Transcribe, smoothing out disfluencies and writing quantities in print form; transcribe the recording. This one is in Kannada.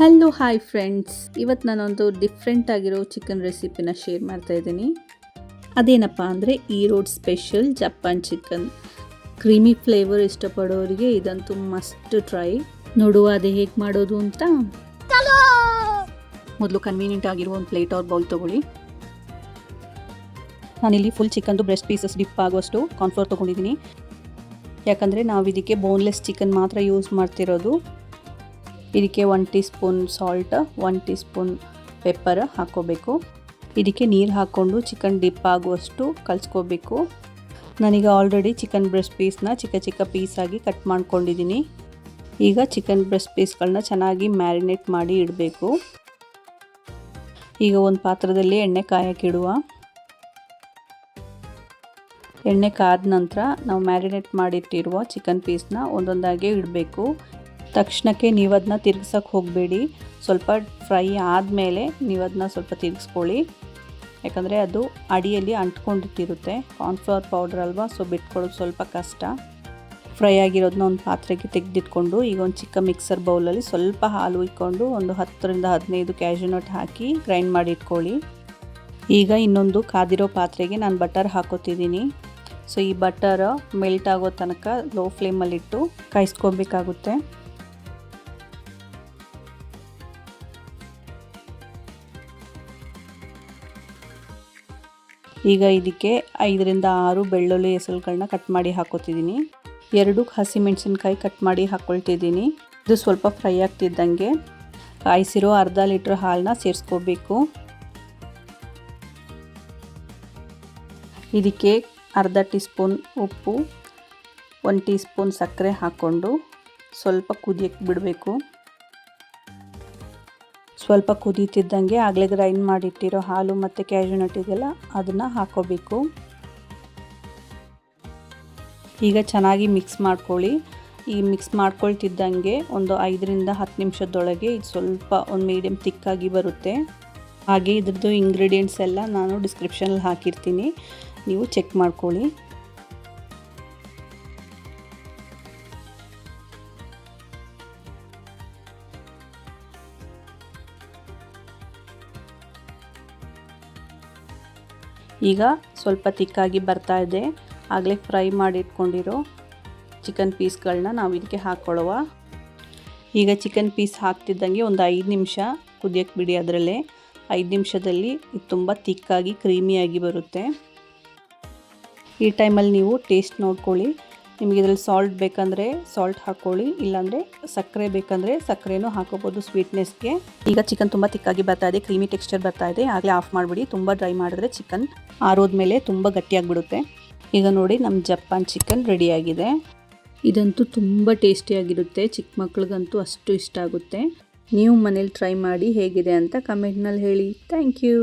ಹಲೋ ಹಾಯ್ ಫ್ರೆಂಡ್ಸ್, ಇವತ್ತು ನಾನೊಂದು ಡಿಫ್ರೆಂಟ್ ಆಗಿರೋ ಚಿಕನ್ ರೆಸಿಪಿನ ಶೇರ್ ಮಾಡ್ತಾ ಇದ್ದೀನಿ. ಅದೇನಪ್ಪ ಅಂದರೆ Erode special Japan chicken. Creamy flavour ಇಷ್ಟಪಡೋರಿಗೆ ಇದಂತೂ ಮಸ್ಟ್ ಟ್ರೈ. ನೋಡುವ ಅದೇ ಹೇಗೆ ಮಾಡೋದು ಅಂತ. ಮೊದಲು ಕನ್ವೀನಿಯಂಟ್ ಆಗಿರೋ ಒಂದು ಪ್ಲೇಟ್ ಆರ್ ಬೌಲ್ ತೊಗೊಳ್ಳಿ. ನಾನಿಲ್ಲಿ ಫುಲ್ ಚಿಕನ್ದು ಬ್ರೆಸ್ಟ್ ಪೀಸಸ್ ಡಿಪ್ ಆಗುವಷ್ಟು ಕಾರ್ನ್ಫ್ಲೋರ್ ತೊಗೊಂಡಿದ್ದೀನಿ. ಯಾಕಂದರೆ ನಾವು ಇದಕ್ಕೆ ಬೋನ್ಲೆಸ್ ಚಿಕನ್ ಮಾತ್ರ ಯೂಸ್ ಮಾಡ್ತಿರೋದು. ಇದಕ್ಕೆ 1 tea spoon salt, 1 tea spoon pepper ಹಾಕ್ಕೋಬೇಕು. ಇದಕ್ಕೆ ನೀರು ಹಾಕ್ಕೊಂಡು ಚಿಕನ್ ಡಿಪ್ ಆಗುವಷ್ಟು ಕಲಿಸ್ಕೋಬೇಕು. ನಾನೀಗ ಆಲ್ರೆಡಿ ಚಿಕನ್ ಬ್ರೆಸ್ಟ್ ಪೀಸ್ನ ಚಿಕ್ಕ ಚಿಕ್ಕ ಪೀಸಾಗಿ ಕಟ್ ಮಾಡ್ಕೊಂಡಿದ್ದೀನಿ. ಈಗ ಚಿಕನ್ ಬ್ರೆಸ್ಟ್ ಪೀಸ್ಗಳನ್ನ ಚೆನ್ನಾಗಿ ಮ್ಯಾರಿನೇಟ್ ಮಾಡಿ ಇಡಬೇಕು. ಈಗ ಒಂದು ಪಾತ್ರದಲ್ಲಿ ಎಣ್ಣೆ ಕಾಯಕ್ಕಿಡುವ. ಎಣ್ಣೆ ಕಾದ ನಂತರ ನಾವು ಮ್ಯಾರಿನೇಟ್ ಮಾಡಿಟ್ಟಿರುವ ಚಿಕನ್ ಪೀಸ್ನ ಒಂದೊಂದಾಗಿ ಇಡಬೇಕು. ತಕ್ಷಣಕ್ಕೆ ನೀವು ಅದನ್ನ ತಿರ್ಗಿಸೋಕ್ಕೆ ಹೋಗಬೇಡಿ. ಸ್ವಲ್ಪ ಫ್ರೈ ಆದಮೇಲೆ ನೀವು ಅದನ್ನ ಸ್ವಲ್ಪ ತಿರ್ಗಿಸ್ಕೊಳ್ಳಿ. ಯಾಕಂದರೆ ಅದು ಅಡಿಯಲ್ಲಿ ಅಂಟ್ಕೊಂಡಿಟ್ಟಿರುತ್ತೆ. ಕಾರ್ನ್ಫ್ಲವರ್ ಪೌಡರ್ ಅಲ್ವಾ, ಸೊ ಬಿಟ್ಕೊಳ್ಳೋದು ಸ್ವಲ್ಪ ಕಷ್ಟ. ಫ್ರೈ ಆಗಿರೋದನ್ನ ಒಂದು ಪಾತ್ರೆಗೆ ತೆಗೆದಿಟ್ಕೊಂಡು ಈಗ ಒಂದು ಚಿಕ್ಕ ಮಿಕ್ಸರ್ ಬೌಲಲ್ಲಿ ಸ್ವಲ್ಪ ಹಾಲು ಇಟ್ಕೊಂಡು ಒಂದು 10 ರಿಂದ 15 ಕ್ಯಾಶ್ಯೂ ನಟ್ ಹಾಕಿ ಗ್ರೈಂಡ್ ಮಾಡಿ ಇಟ್ಕೊಳ್ಳಿ. ಈಗ ಇನ್ನೊಂದು ಕಾದಿರೋ ಪಾತ್ರೆಗೆ ನಾನು ಬಟರ್ ಹಾಕೋತಿದ್ದೀನಿ. ಸೊ ಈ ಬಟರ್ ಮೆಲ್ಟ್ ಆಗೋ ತನಕ ಲೋ ಫ್ಲೇಮಲ್ಲಿಟ್ಟು ಕಾಯಿಸ್ಕೊಬೇಕಾಗುತ್ತೆ. ಈಗ ಇದಕ್ಕೆ 5 ರಿಂದ 6 ಬೆಳ್ಳುಳ್ಳಿ ಎಸಳುಗಳನ್ನ ಕಟ್ ಮಾಡಿ ಹಾಕೋತಿದ್ದೀನಿ. 2 ಹಸಿಮೆಣಸಿನ್ಕಾಯಿ ಕಟ್ ಮಾಡಿ ಹಾಕ್ಕೊಳ್ತಿದ್ದೀನಿ. ಇದು ಸ್ವಲ್ಪ ಫ್ರೈ ಆಗ್ತಿದ್ದಂಗೆ ಕಾಯಿಸಿರೋ ಅರ್ಧ ಲೀಟ್ರ್ ಹಾಲನ್ನ ಸೇರಿಸ್ಕೋಬೇಕು. ಇದಕ್ಕೆ ಅರ್ಧ ಟೀ ಸ್ಪೂನ್ ಉಪ್ಪು, 1 ಟೀ ಸ್ಪೂನ್ ಸಕ್ಕರೆ ಹಾಕ್ಕೊಂಡು ಸ್ವಲ್ಪ ಕುದಿಯಕ್ಕೆ ಬಿಡಬೇಕು. ಸ್ವಲ್ಪ ಕುದೀತಿದ್ದಂಗೆ ಆಗಲೇ ಗ್ರೈಂಡ್ ಮಾಡಿಟ್ಟಿರೋ ಹಾಲು ಮತ್ತು ಕ್ಯಾಶ್ಯೂ ನಟ್ ಇದೆಯಲ್ಲ ಅದನ್ನು ಹಾಕೋಬೇಕು. ಈಗ ಚೆನ್ನಾಗಿ ಮಿಕ್ಸ್ ಮಾಡ್ಕೊಳ್ಳಿ. ಈ ಮಿಕ್ಸ್ ಮಾಡ್ಕೊಳ್ತಿದ್ದಂಗೆ ಒಂದು 5 ರಿಂದ 10 ನಿಮಿಷದೊಳಗೆ ಇದು ಸ್ವಲ್ಪ ಒಂದು ಮೀಡಿಯಮ್ ತಿಕ್ಕಾಗಿ ಬರುತ್ತೆ. ಹಾಗೆ ಇದ್ರದ್ದು ಇಂಗ್ರೀಡಿಯೆಂಟ್ಸ್ ಎಲ್ಲ ನಾನು ಡಿಸ್ಕ್ರಿಪ್ಷನಲ್ಲಿ ಹಾಕಿರ್ತೀನಿ, ನೀವು ಚೆಕ್ ಮಾಡ್ಕೊಳ್ಳಿ. ಈಗ ಸ್ವಲ್ಪ ತಿಕ್ಕಾಗಿ ಬರ್ತಾ ಇದೆ. ಆಗಲೇ ಫ್ರೈ ಮಾಡಿ ಇಟ್ಕೊಂಡಿರೋ ಚಿಕನ್ ಪೀಸ್ಗಳನ್ನ ನಾವು ಇದಕ್ಕೆ ಹಾಕ್ಕೊಳ್ಳುವ. ಈಗ ಚಿಕನ್ ಪೀಸ್ ಹಾಕ್ತಿದ್ದಂಗೆ ಒಂದು 5 ನಿಮಿಷ ಕುದಿಯಕ್ಕೆ ಬಿಡಿ. ಅದರಲ್ಲೇ 5 ನಿಮಿಷದಲ್ಲಿ ಇದು ತುಂಬ ತಿಕ್ಕಾಗಿ ಕ್ರೀಮಿಯಾಗಿ ಬರುತ್ತೆ. ಈ ಟೈಮಲ್ಲಿ ನೀವು ಟೇಸ್ಟ್ ನೋಡ್ಕೊಳ್ಳಿ. ನಿಮಗೆ ಇದರಲ್ಲಿ ಸಾಲ್ಟ್ ಬೇಕಂದರೆ ಸಾಲ್ಟ್ ಹಾಕ್ಕೊಳ್ಳಿ, ಇಲ್ಲಾಂದರೆ ಸಕ್ಕರೆ ಬೇಕಂದರೆ ಸಕ್ಕರೆನೂ ಹಾಕೋಬೋದು ಸ್ವೀಟ್ನೆಸ್ಗೆ. ಈಗ ಚಿಕನ್ ತುಂಬ ತಿಕ್ಕಾಗಿ ಬರ್ತಾ ಇದೆ, ಕ್ರೀಮಿ ಟೆಕ್ಸ್ಚರ್ ಬರ್ತಾ ಇದೆ. ಆಗಲೇ ಆಫ್ ಮಾಡಿಬಿಡಿ. ತುಂಬ ಡ್ರೈ ಮಾಡಿದ್ರೆ ಚಿಕನ್ ಆರೋದ್ಮೇಲೆ ತುಂಬ ಗಟ್ಟಿಯಾಗಿಬಿಡುತ್ತೆ. ಈಗ ನೋಡಿ, ನಮ್ಮ ಜಪಾನ್ ಚಿಕನ್ ರೆಡಿಯಾಗಿದೆ. ಇದಂತೂ ತುಂಬ ಟೇಸ್ಟಿಯಾಗಿರುತ್ತೆ. ಚಿಕ್ಕ ಮಕ್ಳಿಗಂತೂ ಅಷ್ಟು ಇಷ್ಟ ಆಗುತ್ತೆ. ನೀವು ಮನೇಲಿ ಟ್ರೈ ಮಾಡಿ ಹೇಗಿದೆ ಅಂತ ಕಮೆಂಟ್ನಲ್ಲಿ ಹೇಳಿ. Thank you.